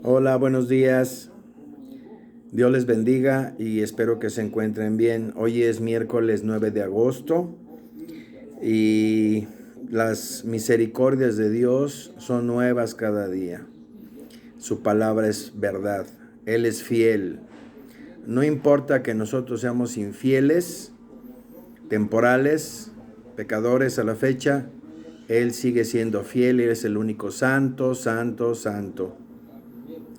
Hola, buenos días. Dios les bendiga y espero que se encuentren bien. Hoy es miércoles 9 de agosto y las misericordias de Dios son nuevas cada día. Su palabra es verdad. Él es fiel. No importa que nosotros seamos infieles, temporales, pecadores a la fecha, Él sigue siendo fiel. Él es el único santo, santo, santo.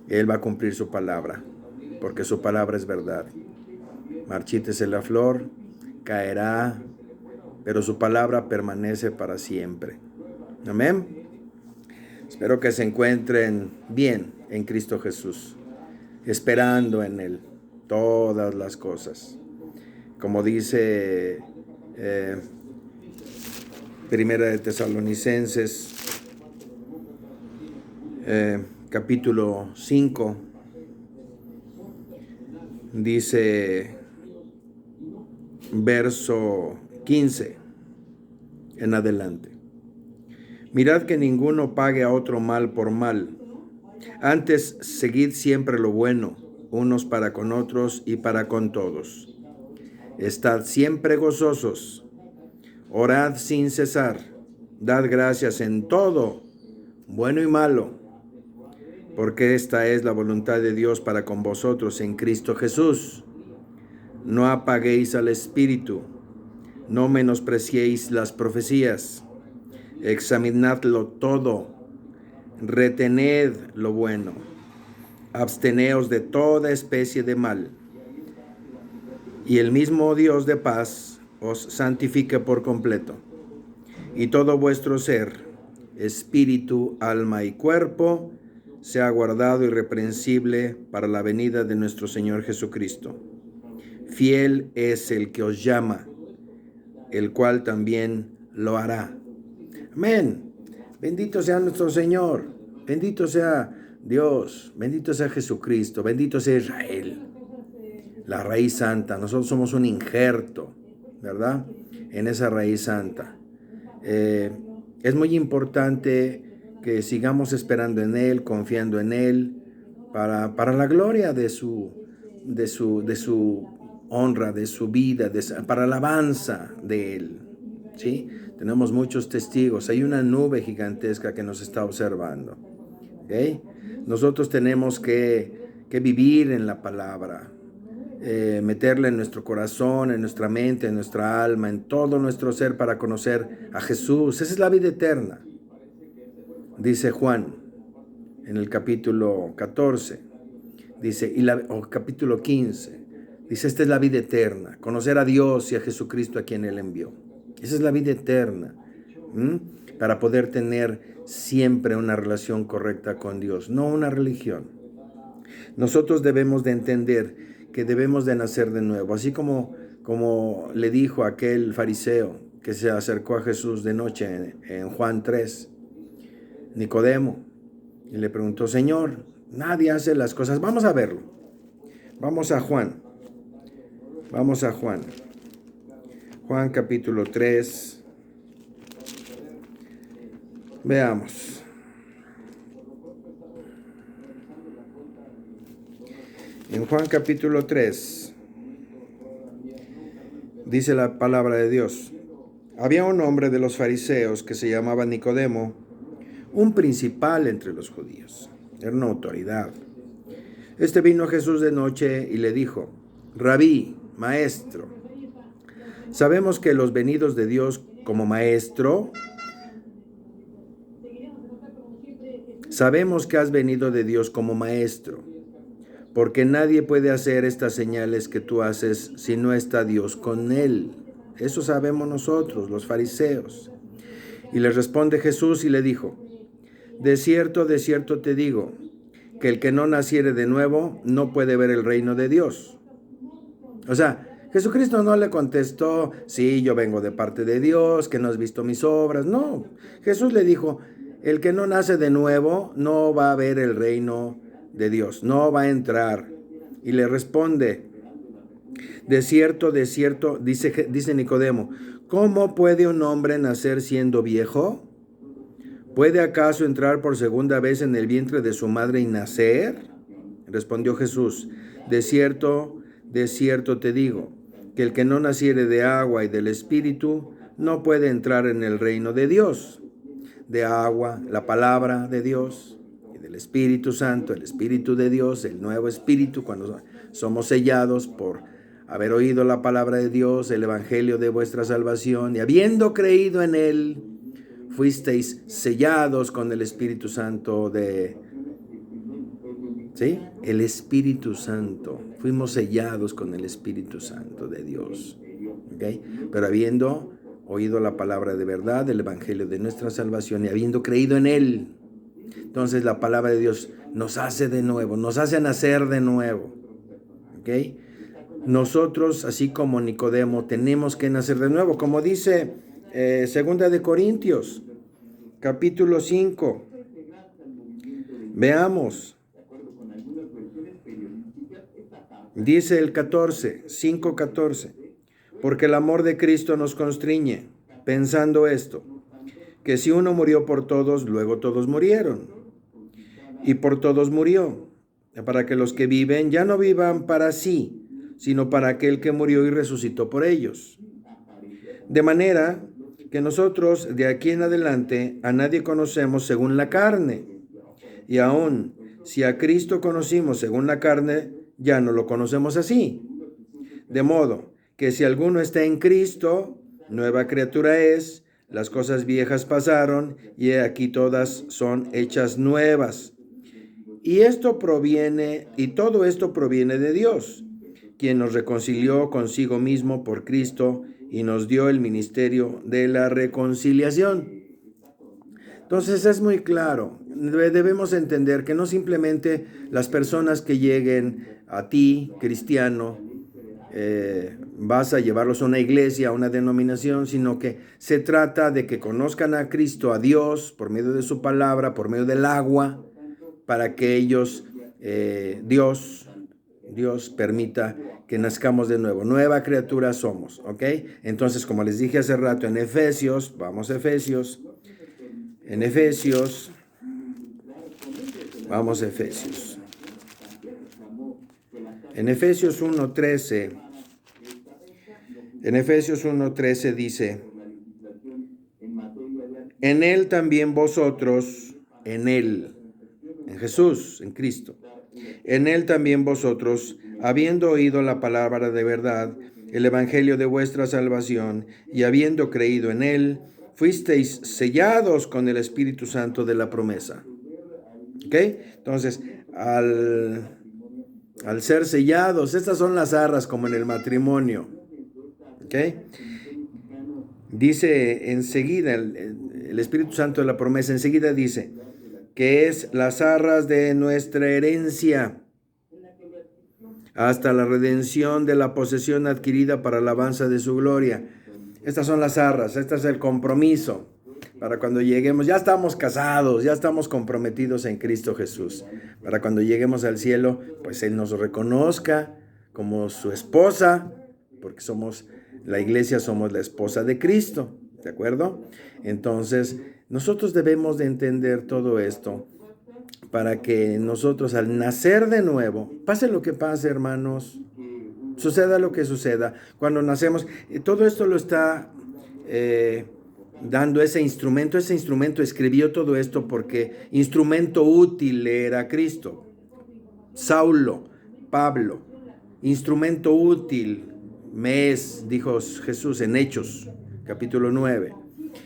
Él va a cumplir su palabra, porque su palabra es verdad. Marchítese la flor, caerá, pero su palabra permanece para siempre. Amén. Espero que se encuentren bien en Cristo Jesús, esperando en Él todas las cosas. Como dice Primera de Tesalonicenses, capítulo 5, dice verso 15 en adelante. Mirad que ninguno pague a otro mal por mal. Antes, seguid siempre lo bueno, unos para con otros y para con todos. Estad siempre gozosos, orad sin cesar, dad gracias en todo, bueno y malo, porque esta es la voluntad de Dios para con vosotros en Cristo Jesús. No apaguéis al Espíritu, no menospreciéis las profecías, examinadlo todo, retened lo bueno, absteneos de toda especie de mal, y el mismo Dios de paz os santifique por completo, y todo vuestro ser, espíritu, alma y cuerpo, sea guardado irreprensible para la venida de nuestro Señor Jesucristo. Fiel es el que os llama, el cual también lo hará. Amén. Bendito sea nuestro Señor, bendito sea Dios, bendito sea Jesucristo, bendito sea Israel, la raíz santa. Nosotros somos un injerto, ¿verdad? En esa raíz santa. Es muy importante que sigamos esperando en Él, confiando en Él, para la gloria de su honra, de su vida, para la alabanza de Él. ¿Sí? Tenemos muchos testigos. Hay una nube gigantesca que nos está observando. ¿Okay? Nosotros tenemos que vivir en la palabra, meterla en nuestro corazón, en nuestra mente, en nuestra alma, en todo nuestro ser para conocer a Jesús. Esa es la vida eterna. Dice Juan en el capítulo 14, dice, capítulo 15, dice, esta es la vida eterna, conocer a Dios y a Jesucristo a quien Él envió. Esa es la vida eterna, para poder tener siempre una relación correcta con Dios, no una religión. Nosotros debemos de entender que debemos de nacer de nuevo, así como le dijo aquel fariseo que se acercó a Jesús de noche en Juan 3, Nicodemo, y le preguntó, Señor, nadie hace las cosas. Vamos a verlo. Vamos a Juan. Juan capítulo 3. Veamos. En Juan capítulo 3 dice la palabra de Dios. Había un hombre de los fariseos que se llamaba Nicodemo, un principal entre los judíos. Era una autoridad. Este vino a Jesús de noche y le dijo, Rabí, maestro, sabemos que los venidos de Dios como maestro, sabemos que has venido de Dios como maestro, porque nadie puede hacer estas señales que tú haces si no está Dios con él. Eso sabemos nosotros, los fariseos. Y le responde Jesús y le dijo, de cierto te digo, que el que no naciere de nuevo no puede ver el reino de Dios. O sea, Jesucristo no le contestó, sí, yo vengo de parte de Dios, que no has visto mis obras. No, Jesús le dijo, el que no nace de nuevo no va a ver el reino de Dios, no va a entrar. Y le responde, de cierto, dice Nicodemo, ¿cómo puede un hombre nacer siendo viejo? ¿Puede acaso entrar por segunda vez en el vientre de su madre y nacer? Respondió Jesús, de cierto te digo, que el que no naciere de agua y del Espíritu no puede entrar en el reino de Dios. De agua, la palabra de Dios, y del Espíritu Santo, el Espíritu de Dios, el nuevo Espíritu, cuando somos sellados por haber oído la palabra de Dios, el Evangelio de vuestra salvación, y habiendo creído en él, fuisteis sellados con el Espíritu Santo ¿sí? El Espíritu Santo. Fuimos sellados con el Espíritu Santo de Dios. ¿Okay? Pero habiendo oído la palabra de verdad, el Evangelio de nuestra salvación, y habiendo creído en él, entonces la palabra de Dios nos hace de nuevo, nos hace nacer de nuevo. ¿Okay? Nosotros, así como Nicodemo, tenemos que nacer de nuevo, como dice Segunda de Corintios, capítulo 5. Veamos. Dice el 14, 5:14. Porque el amor de Cristo nos constriñe, pensando esto, que si uno murió por todos, luego todos murieron. Y por todos murió, para que los que viven ya no vivan para sí, sino para aquel que murió y resucitó por ellos. De manera que nosotros de aquí en adelante a nadie conocemos según la carne. Y aún si a Cristo conocimos según la carne, ya no lo conocemos así. De modo que si alguno está en Cristo, nueva criatura es, las cosas viejas pasaron y he aquí todas son hechas nuevas. Y todo esto proviene de Dios, quien nos reconcilió consigo mismo por Cristo y nos dio el ministerio de la reconciliación. Entonces es muy claro, debemos entender que no simplemente las personas que lleguen a ti, cristiano, vas a llevarlos a una iglesia, a una denominación, sino que se trata de que conozcan a Cristo, a Dios, por medio de su palabra, por medio del agua, para que ellos, Dios permita que nazcamos de nuevo. Nueva criatura somos, ¿ok? Entonces, como les dije hace rato en Efesios, vamos a Efesios. En Efesios, vamos a Efesios. En Efesios 1:13, dice, en él también vosotros, en Jesús, en Cristo, en él también vosotros, habiendo oído la palabra de verdad, el evangelio de vuestra salvación, y habiendo creído en él, fuisteis sellados con el Espíritu Santo de la promesa. ¿Ok? Entonces, al ser sellados, estas son las arras como en el matrimonio. ¿Ok? Dice enseguida, el Espíritu Santo de la promesa, enseguida dice, que es las arras de nuestra herencia, hasta la redención de la posesión adquirida para alabanza de su gloria. Estas son las arras, este es el compromiso para cuando lleguemos. Ya estamos casados, ya estamos comprometidos en Cristo Jesús. Para cuando lleguemos al cielo, pues Él nos reconozca como su esposa, porque la iglesia somos la esposa de Cristo, ¿de acuerdo? Entonces, nosotros debemos de entender todo esto para que nosotros al nacer de nuevo, pase lo que pase, hermanos, suceda lo que suceda, cuando nacemos, todo esto lo está dando ese instrumento escribió todo esto porque instrumento útil era Cristo. Saulo, Pablo, instrumento útil me es, dijo Jesús en Hechos, capítulo 9.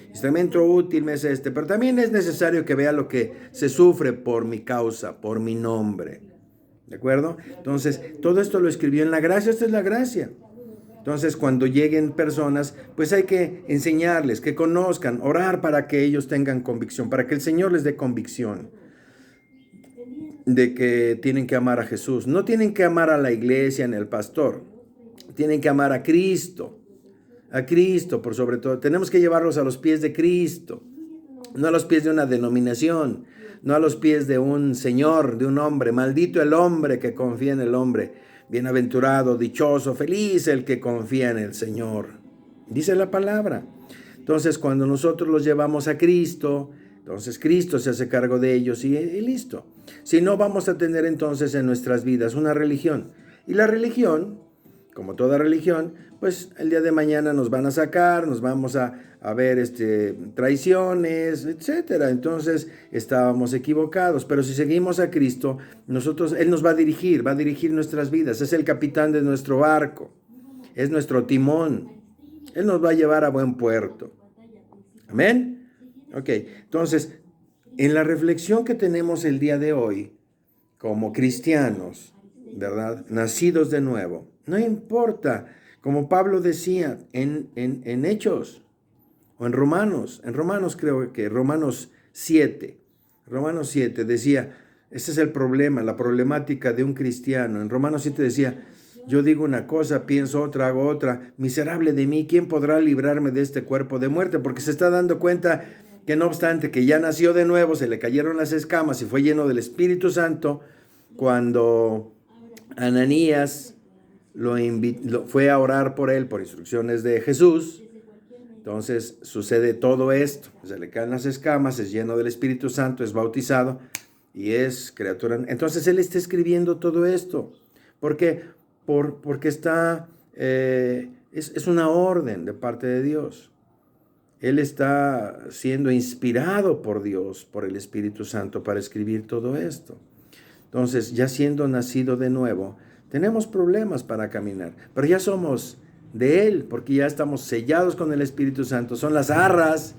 Instrumento útil me es este, pero también es necesario que vea lo que se sufre por mi causa, por mi nombre. ¿De acuerdo? Entonces, todo esto lo escribió en la gracia, esta es la gracia. Entonces, cuando lleguen personas, pues hay que enseñarles, que conozcan, orar para que ellos tengan convicción, para que el Señor les dé convicción de que tienen que amar a Jesús. No tienen que amar a la iglesia ni al pastor, tienen que amar a Cristo por sobre todo. Tenemos que llevarlos a los pies de Cristo, no a los pies de una denominación, no a los pies de un señor, de un hombre. Maldito el hombre que confía en el hombre. Bienaventurado, dichoso, feliz el que confía en el Señor. Dice la palabra. Entonces, cuando nosotros los llevamos a Cristo, Entonces Cristo se hace cargo de ellos y listo. Si no, vamos a tener entonces en nuestras vidas una religión. Y la religión, como toda religión, pues el día de mañana nos van a sacar, nos vamos a ver traiciones, etcétera. Entonces estábamos equivocados. Pero si seguimos a Cristo, Él nos va a dirigir nuestras vidas. Es el capitán de nuestro barco, es nuestro timón. Él nos va a llevar a buen puerto. Amén. Ok, entonces, en la reflexión que tenemos el día de hoy, como cristianos, ¿verdad? Nacidos de nuevo, no importa, como Pablo decía en Hechos o en Romanos creo que Romanos 7 decía, ese es el problema, la problemática de un cristiano. En Romanos 7 decía, yo digo una cosa, pienso otra, hago otra, miserable de mí, ¿quién podrá librarme de este cuerpo de muerte? Porque se está dando cuenta que no obstante que ya nació de nuevo, se le cayeron las escamas y fue lleno del Espíritu Santo, cuando Ananías fue a orar por él por instrucciones de Jesús, entonces sucede todo esto, se le caen las escamas, es lleno del Espíritu Santo, es bautizado y es criatura. Entonces él está escribiendo todo esto. ¿Por qué? Porque está, es una orden de parte de Dios. Él está siendo inspirado por Dios, por el Espíritu Santo, para escribir todo esto. Entonces, ya siendo nacido de nuevo, tenemos problemas para caminar, pero ya somos de Él, porque ya estamos sellados con el Espíritu Santo. Son las arras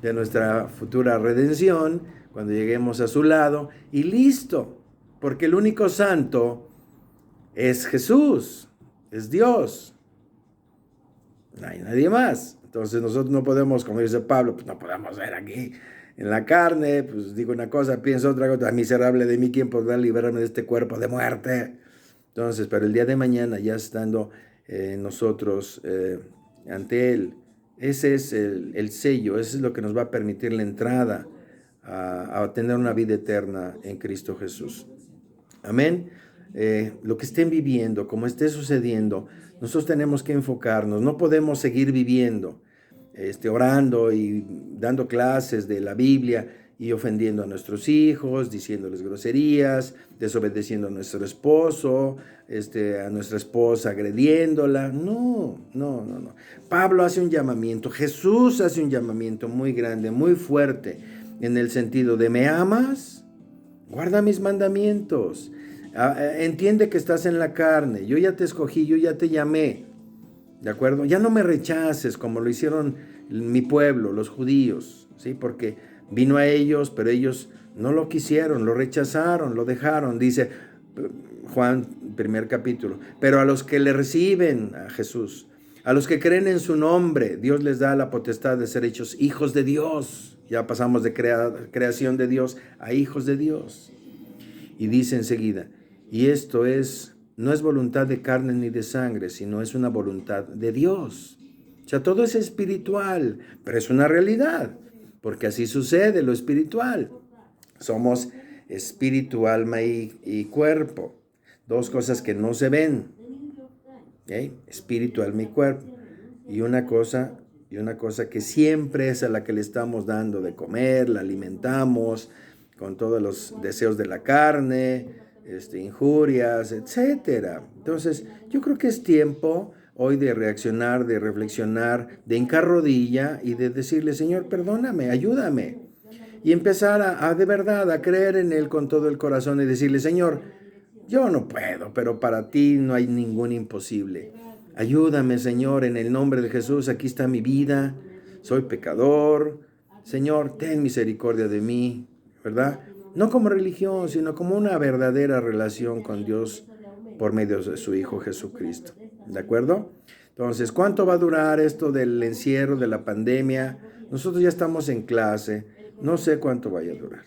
de nuestra futura redención, cuando lleguemos a su lado, y listo, porque el único santo es Jesús, es Dios. No hay nadie más. Entonces nosotros no podemos, como dice Pablo, pues no podemos ver aquí en la carne, pues digo una cosa, pienso otra cosa, miserable de mí, ¿quién podrá librarme de este cuerpo de muerte? Entonces, pero el día de mañana, ya estando nosotros ante Él, ese es el sello, ese es lo que nos va a permitir la entrada a tener una vida eterna en Cristo Jesús. Amén. Lo que estén viviendo, como esté sucediendo, nosotros tenemos que enfocarnos. No podemos seguir viviendo, orando y dando clases de la Biblia y ofendiendo a nuestros hijos, diciéndoles groserías, desobedeciendo a nuestro esposo, a nuestra esposa agrediéndola. No. Pablo hace un llamamiento, Jesús hace un llamamiento muy grande, muy fuerte, en el sentido de ¿me amas? Guarda mis mandamientos. Entiende que estás en la carne. Yo ya te escogí, yo ya te llamé. ¿De acuerdo? Ya no me rechaces como lo hicieron mi pueblo, los judíos. ¿Sí? Porque vino a ellos, pero ellos no lo quisieron, lo rechazaron, lo dejaron. Dice Juan, primer capítulo. Pero a los que le reciben a Jesús, a los que creen en su nombre, Dios les da la potestad de ser hechos hijos de Dios. Ya pasamos de creación de Dios a hijos de Dios. Y dice enseguida, y esto no es voluntad de carne ni de sangre, sino es una voluntad de Dios. O sea, todo es espiritual, pero es una realidad, porque así sucede lo espiritual. Somos espíritu, alma y cuerpo. Dos cosas que no se ven. ¿Okay? Espíritu, alma y cuerpo. Y una cosa que siempre es a la que le estamos dando de comer, la alimentamos con todos los deseos de la carne, injurias, etcétera. Entonces, yo creo que es tiempo hoy de reaccionar, de reflexionar, de hincar rodilla y de decirle, Señor, perdóname, ayúdame. Y empezar a de verdad a creer en Él con todo el corazón y decirle, Señor, yo no puedo, pero para ti no hay ningún imposible. Ayúdame, Señor, en el nombre de Jesús, aquí está mi vida, soy pecador. Señor, ten misericordia de mí, ¿verdad? No como religión, sino como una verdadera relación con Dios por medio de su Hijo Jesucristo. ¿De acuerdo? Entonces, ¿cuánto va a durar esto del encierro, de la pandemia? Nosotros ya estamos en clase, no sé cuánto vaya a durar,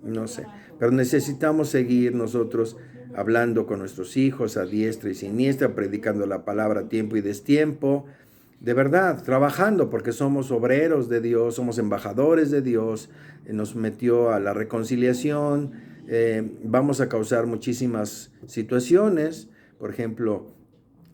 no sé, pero necesitamos seguir nosotros hablando con nuestros hijos a diestra y siniestra, predicando la palabra a tiempo y destiempo, de verdad, trabajando porque somos obreros de Dios, somos embajadores de Dios, nos metió a la reconciliación, vamos a causar muchísimas situaciones, por ejemplo,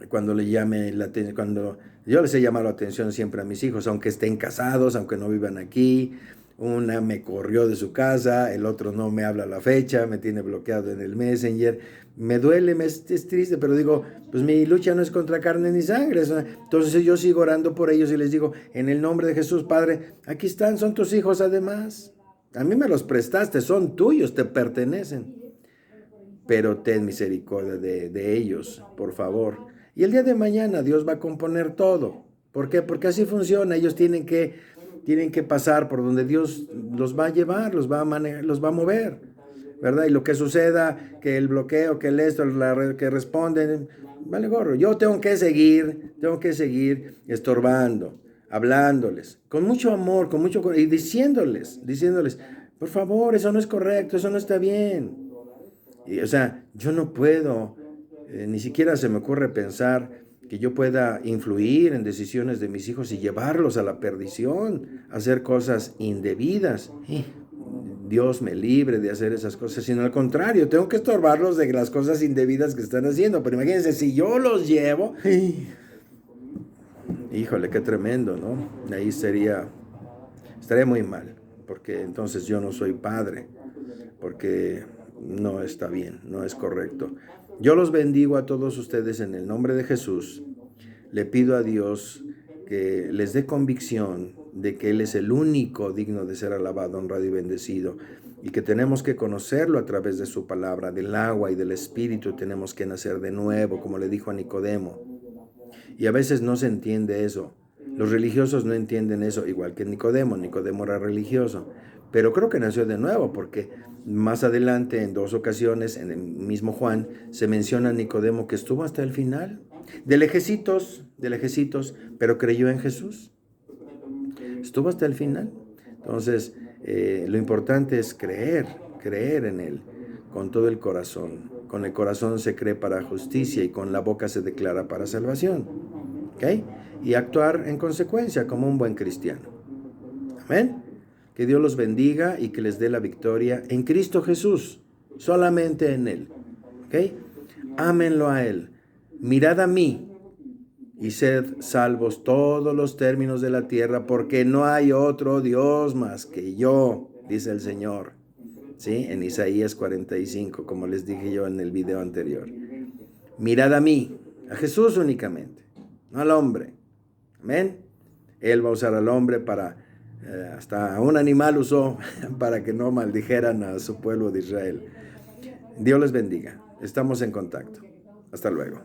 cuando yo les he llamado la atención siempre a mis hijos, aunque estén casados, aunque no vivan aquí, Una me corrió de su casa, el otro no me habla a la fecha, me tiene bloqueado en el Messenger. Me duele, es triste, pero digo, pues mi lucha no es contra carne ni sangre. Entonces yo sigo orando por ellos y les digo, en el nombre de Jesús, Padre, aquí están, son tus hijos además. A mí me los prestaste, son tuyos, te pertenecen. Pero ten misericordia de ellos, por favor. Y el día de mañana Dios va a componer todo. ¿Por qué? Porque así funciona. Ellos tienen que pasar por donde Dios los va a llevar, los va a manejar, los va a mover, ¿verdad? Y lo que suceda, que el bloqueo, que el esto, que responden, vale gorro. Yo tengo que seguir estorbando, hablándoles, con mucho amor, y diciéndoles, por favor, eso no es correcto, eso no está bien. Y, o sea, yo no puedo, ni siquiera se me ocurre pensar que yo pueda influir en decisiones de mis hijos y llevarlos a la perdición, a hacer cosas indebidas. Dios me libre de hacer esas cosas, sino al contrario, tengo que estorbarlos de las cosas indebidas que están haciendo. Pero imagínense, si yo los llevo, híjole, qué tremendo, ¿no? Ahí estaría muy mal, porque entonces yo no soy padre, porque no está bien, no es correcto. Yo los bendigo a todos ustedes en el nombre de Jesús. Le pido a Dios que les dé convicción de que Él es el único digno de ser alabado, honrado y bendecido, y que tenemos que conocerlo a través de su palabra, del agua y del Espíritu. Tenemos que nacer de nuevo, como le dijo a Nicodemo. Y a veces no se entiende eso. Los religiosos no entienden eso, igual que Nicodemo. Nicodemo era religioso, pero creo que nació de nuevo, porque más adelante, en 2 ocasiones, en el mismo Juan, se menciona a Nicodemo que estuvo hasta el final, de lejecitos, pero creyó en Jesús. Estuvo hasta el final. Entonces, lo importante es creer en Él con todo el corazón. Con el corazón se cree para justicia y con la boca se declara para salvación. ¿Ok? Y actuar en consecuencia como un buen cristiano. Amén. Que Dios los bendiga y que les dé la victoria en Cristo Jesús, solamente en Él. ¿Ok? Ámenlo a Él. Mirad a mí y sed salvos todos los términos de la tierra, porque no hay otro Dios más que yo, dice el Señor. ¿Sí? En Isaías 45, como les dije yo en el video anterior. Mirad a mí, a Jesús únicamente, no al hombre. Amén. Él va a usar al hombre para, hasta un animal usó para que no maldijeran a su pueblo de Israel. Dios les bendiga. Estamos en contacto. Hasta luego.